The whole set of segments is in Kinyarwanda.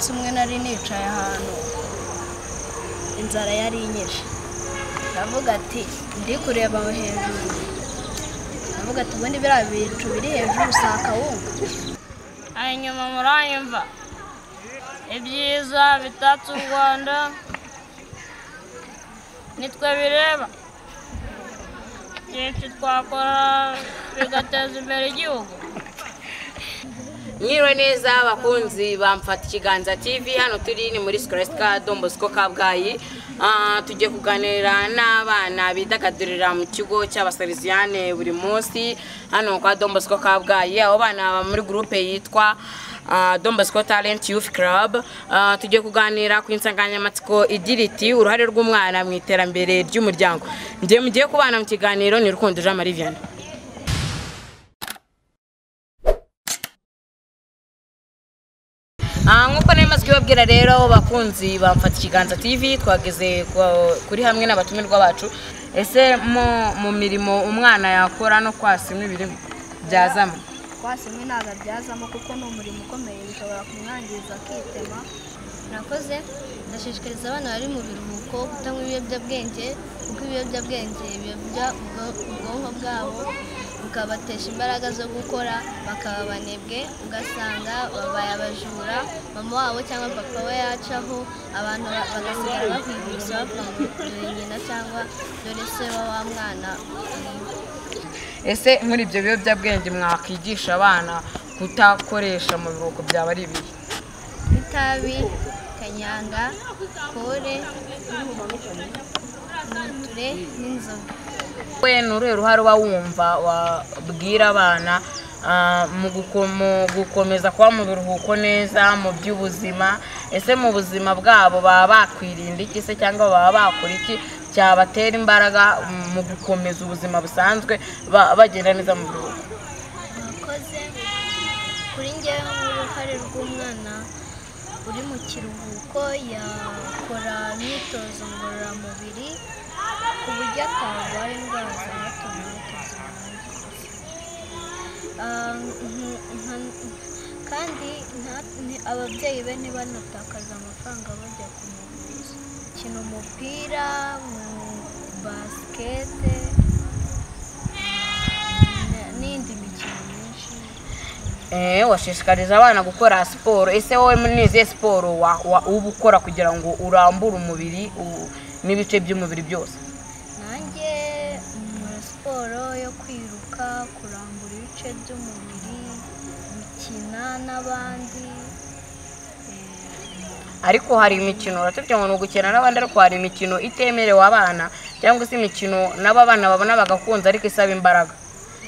umunsi umwe nari nicaye ahantu inzara yari inyishe, ndavuga ati ndi kureba hejuru, ndavuga ati ubundi biriya bicu biri hejuru usaka wumva. Inyuma muranyumva ibyiza bitatse u Rwanda nitwe bireba, byinshi twakora bigateza imbere igihugu. Mwiriwe neza abakunzi bamfata ikiganza TV, hano turi ni muri Scholastica Don Bosco Kabgayi. Tugiye kuganira n'abana bidagadurira mu kigo cy'abasaliziane buri munsi hano kwa Don Bosco Kabgayi. Abo bana muri groupe yitwa Don Bosco Talent Youth Club. Tugiye kuganira ku insanganyamatsiko igira iti uruhare rw'umwana mu iterambere ry'umuryango. Ndiye mugiye kubana mu kiganiro ni Rukundo Jean Marie Vianney. Nkuko nemaze kubabwira rero bakunzi bamfata ikiganza TV, twageze kuri hamwe n'abatumirwa bacu. Ese mu mirimo umwana yakora no kwasimwa ibirimo byazamo? Kwasimwa ntago byazamo kuko no umurimo ukomeye, bishobora kumwangiza akitema. Nakoze ndashishikariza abana bari mu biruhuko kutanywa ibiyobyabwenge, kuko ibiyobyabwenge biyobya ubwonko bwabo bukabatesha imbaraga zo gukora, bakaba banebwe, ugasanga babaye abajura, mama wabo cyangwa papa we yacaho, abantu bagasigara bakwibutsa dore nyina cyangwa dore se wa mwana. Ese muri ibyo biyobyabwenge mwakwigisha abana kutakoresha mu biruhuko byaba ari ibihe? Itabi, kanyanga, kore, umuture n'inzoga. We nure ruhare wumva wabwira abana mu gukomeza kuba mu biruhuko neza mu by'ubuzima? Ese mu buzima bwabo baba bakwirinda iki se cyangwa baba bakora iki cyabatera imbaraga mu gukomeza ubuzima busanzwe bagenda neza mu biruhuko? Nakoze kuri njyewe uruhare rw'umwana uri mu kiruhuko yakora imyitozo ngororamubiri ku buryo atarwara indwara za hato na hato, kandi ababyeyi be ntibanatakaza amafaranga bajya kumuvuza. Kina umupira, basikete n'indi mikino myinshi. Washishikariza abana gukora siporo. Ese wowe muri izihe siporo uba ukora kugira ngo urambure umubiri n'ibice by'umubiri byose? Nanjye nkora siporo yo kwiruka, kurambura ibice by'umubiri, gukina n'abandi. Ariko hari imikino uratubye ngo gukina n'abandi, ariko hari imikino itemerewe abana cyangwa se imikino n'abana babona bagakunza ariko isaba imbaraga.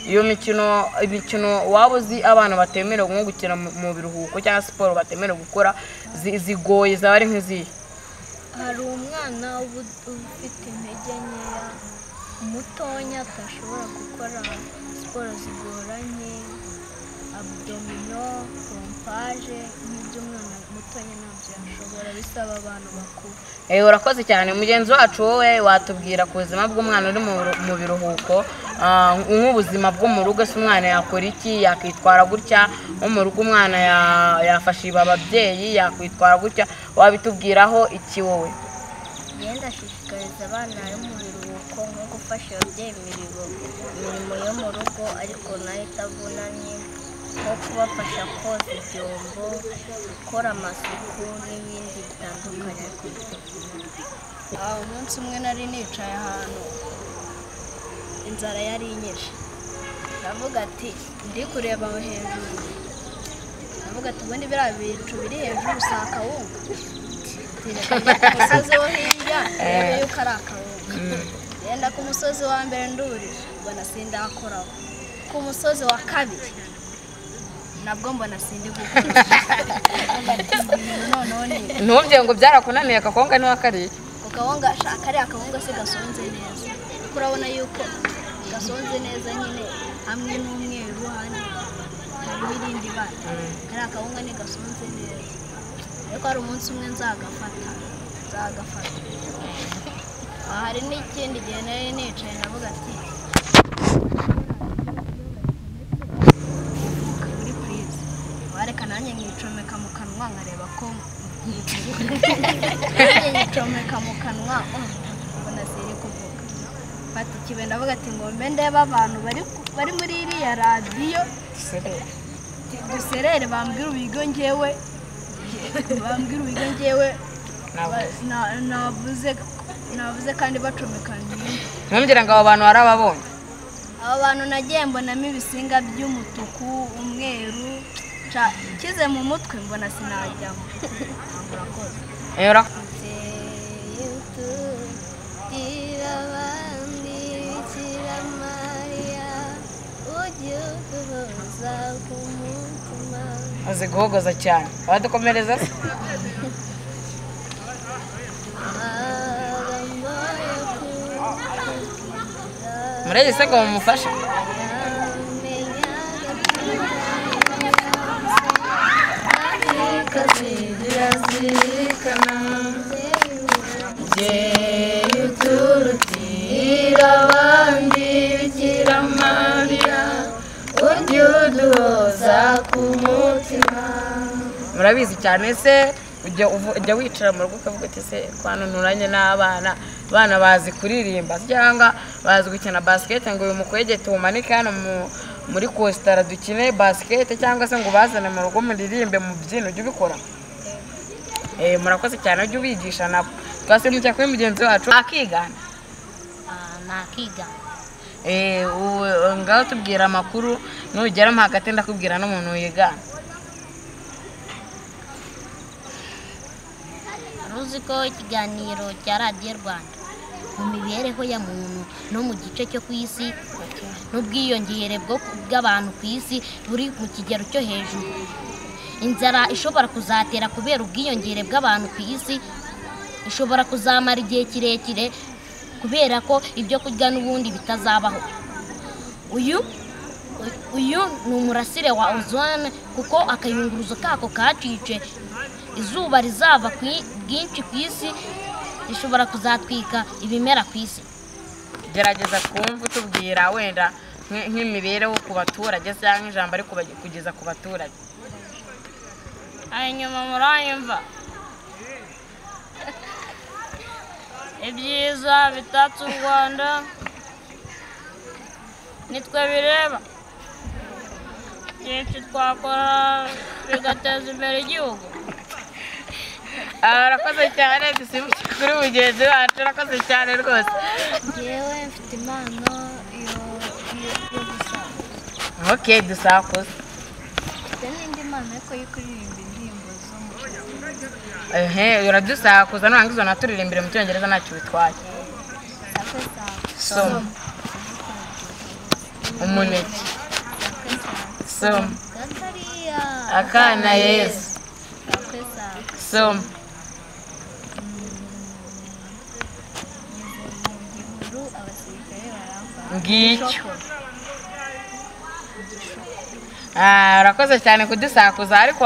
Iyo imikino waba uzi abana batemerewe nko gukina mu biruhuko cyangwa siporo batemerewe gukora zigoye zaba ari nk'izihe? Hari umwana ufite intege nkeya mutonya atashobora gukora siporo zigoranye, abdomino, pompaje, nk'iby'umwana mutonya ntabyo yashobora, bisaba abantu bakuru. Urakoze cyane mugenzi wacu. Wowe watubwira ku buzima bw'umwana uri mu biruhuko, nk'ubuzima bwo mu rugo, se umwana yakora iki, yakwitwara gutya? Nko mu rugo umwana yafasha ababyeyi, yakwitwara gutya, wabitubwiraho iki wowe? Ndashishikariza abana bari mu biruhuko nko gufasha ababyeyi imirimo yo mu rugo ariko nayo itavunanye, nko kubafasha koza ibyombo, gukora amasuku n'ibindi bitandukanye. Umunsi umwe nari nicaye ahantu inzara yari inyishe, ndavuga ati ndi kureba hejuru, ndavuga ati ubundi biriya bicu biri hejuru usaka wumva. Umusozi wo hirya rebe yuko ari akawunga, yenda ku musozi wa mbere ndurije mbona sindakoraho, ku musozi wa kabiri nabwo mbona sindi gukora. Ntubye ngo byarakunaniye akakawunga ni wakariye? Akawunga kariya akawunga se gasonze neza, kuko urabona yuko gasonze neza nyine, hamwe n'umweru handi harimo irindi bara. Kariya akawunga ni gasonze neza, ariko hari umunsi umwe nzagafata. Hari n'ikindi gihe nari nicaye navuga ati kuri purize wareka nanjye nkicomeka mu kanwa nkareba ko yicomeka mu kanwa mbona siri kuvuga fata ikibe ndavuga ati ngo mbe ndeba abantu bari muri iriya radiyo duserere bambwira ubigo njyewe navuze kandi bacomekanye ntumbwira ngo abo bantu warababonye abo bantu nagiye mbonamo ibisinga by'umutuku umweru kize mu mutwe mbona sinajyamo murakoze uzi guhogoza cyane abadukomereza murege se ngo mumufashe uturutira abandi bikira mariya ujye uduhoza ku mutima murabizi cyane se ujya wicara mu rugo ukavuga ati se twananuranye n'abana bazi kuririmba cyangwa bazi gukina basket ngo uyu mukwege tumanike hano muri kositara dukine basket cyangwa se ngo bazane mu rugo muririmbe mu byino ujye ubikora murakoze cyane ujye ubigisha nabo twasimukiye kuri mugenzi wacu akigana nakigana ngaho tubwira amakuru nugeramo hagati ndakubwira n'umuntu wigana uzi ko ikiganiro cya radiyo rwanda mu mibereho ya muntu no mu gice cyo ku isi n'ubwiyongere bw'abantu ku isi buri mu kigero cyo hejuru inzara ishobora kuzatera kubera ubwiyongere bw'abantu ku isi ishobora kuzamara igihe kirekire kubera ko ibyo kurya n'ubundi bitazabaho uyu ni umurasire wa ozone kuko akayunguruzo kako kacice izuba rizava bwinshi ku isi rishobora kuzatwika ibimera ku isi gerageza kumva utubwira wenda nk'imibereho ku baturage cyangwa ijambo ari kugeza ku baturage hanyuma muranyumva ibyiza bitatse u rwanda nitwe bireba byinshi twakora bigateza imbere igihugu arakoze cyane dusimuke kuri mugenzi wacu arakoze cyane rwose yewe mfite impano yo gusakuza dusakuza mfite n'indi mpano yo kuririmba indirimbo zo mu cyongereza uradusakuza nurangiza unaturirimbire mu cyongereza ntacyo bitwaye soma umuneke soma akana yesu soma ngicyo urakoze cyane kudusakuza ariko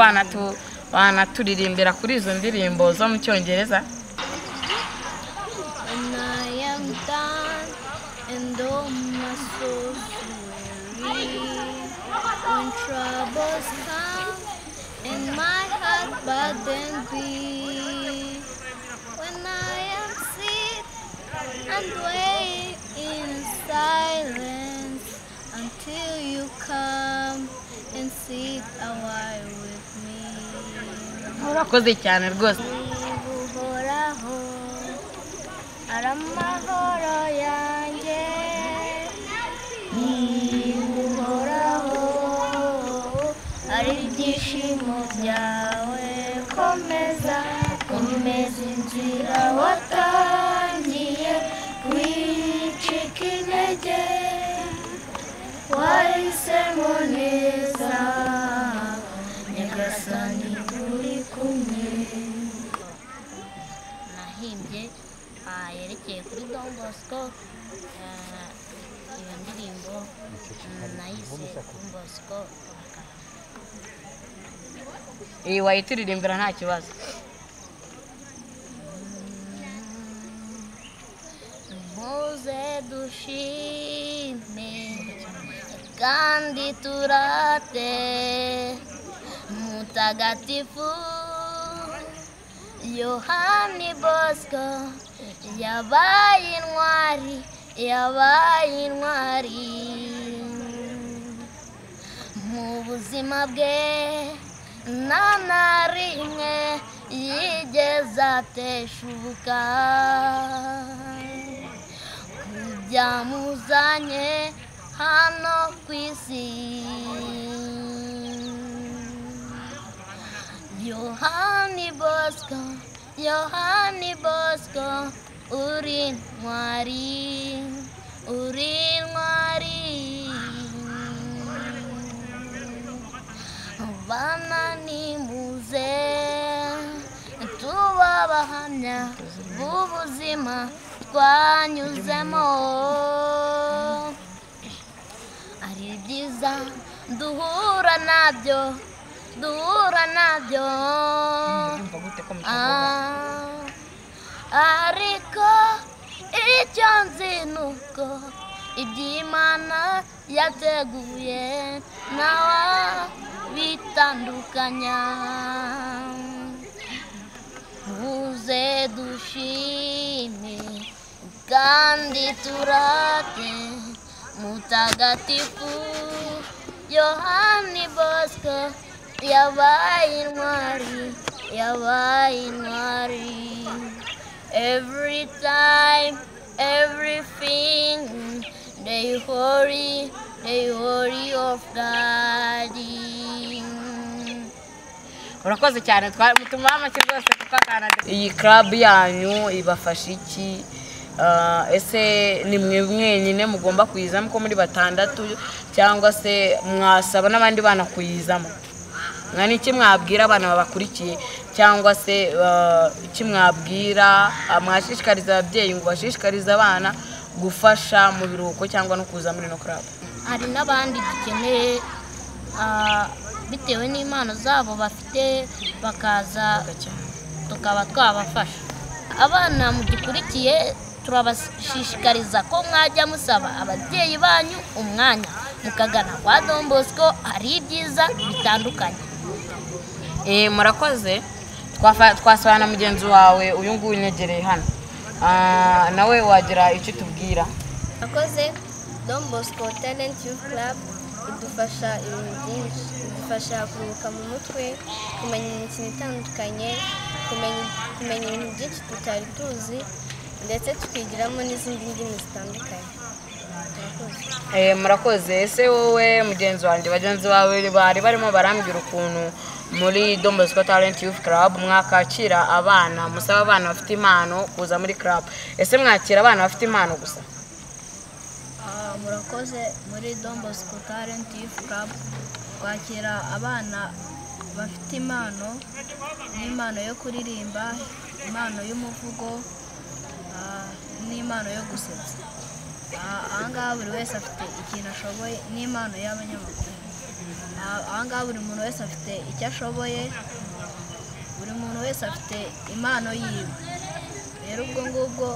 wanaturirimbira kuri izo ndirimbo zo mu cyongereza and wait in silence until you come and sit a while with me. urakoze cyane rwose uhoraho aramahoro yanjye uhoraho ari ibyishimo byawe komeza inzira watangiye wicika intege wahisemo neza nyagasani turi kumwe nahimbye yerekeye kuri Don Bosco iyo ndirimbo nayise Don Bosco iyi wayituririmbira nta kibazo muze dushime kandi turate mutagatifu Yohani Bosco yabaye intwari mu buzima bwe nta na rimwe yigeze ateshuka byamuzanye hano ku isi. Yohani Bosco uri intwari bana nimuze tuba abahamya b'ubuzima twanyuzemo, ari byiza duhura nabyo ariko icyo nzi nuko iby'Imana yateguye nawe bitandukanya. Muze dushime kandi turate mutagatifu Yohani Bosco yabaye intwari. Every time, everything, they worry of daddy. Urakoze cyane mutuma amaki rwose kuko akana. Iyi club yanyu ibafasha iki? Ese ni mwe mwenyine mugomba kuyizamo ko muri batandatu cyangwa se mwasaba n'abandi bana kuyizamo? Nka niki mwabwira abana babakurikiye cyangwa se iki mwabwira mwashishikariza ababyeyi ngo bashishikarize abana gufasha mu biruhuko cyangwa no kuza muri no club? Hari n'abandi dukeneye bitewe n'impano zabo bafite bakaza tukaba twabafasha. Abana mugikurikiye turabashishikariza ko mwajya musaba ababyeyi banyu umwanya mukagana kwa Don Bosco, hari ibyiza bitandukanye. Murakoze. Twasabana na mugenzi wawe uyu nguyu unyegereye hano, nawe wagira icyo tubwira. Akoze Don Bosco Talent Youth Club idufasha ibintu byinshi, idufasha kuruhuka mu mutwe, kumenya imikino itandukanye, kumenya ibintu byinshi tutari tuzi, ndetse tukigiramo n'izindi ndimi zitandukanye. Murakoze. Ese wowe mugenzi wanjye bagenzi bawe bari barimo barambwira ukuntu muri Don Bosco Talent Youth Club mwakakira abana, musaba abana bafite impano kuza muri club. Ese mwakira abana bafite impano gusa? Murakoze. Muri Don Bosco Talent Youth Club twakira abana bafite impano, n'impano yo kuririmba, impano y'umuvugo, n'impano yo gusetsa. Ahangaha buri wese afite ikintu ashoboye, n'impano y'abanyamakuru. Ahangaha buri muntu wese afite icyo ashoboye, buri muntu wese afite impano yiwe. Rero ubwo ngubwo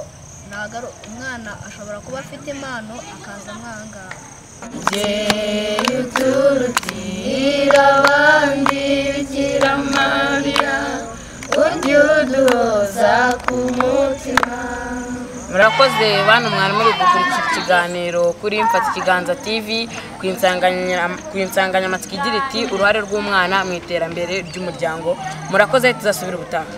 ntabwo umwana ashobora kuba afite impano akaza ahangaha. Uturutira abandi Bikira Mariya, ujye uduhoza ku mutima. Murakoze bana mwana muri gukurikira ikiganiro kuri Mfata Ikiganza TV ku insanganyamatsiko igira iti uruhare rw'umwana mu iterambere ry'umuryango. Murakoze, tuzasubira ubutaha.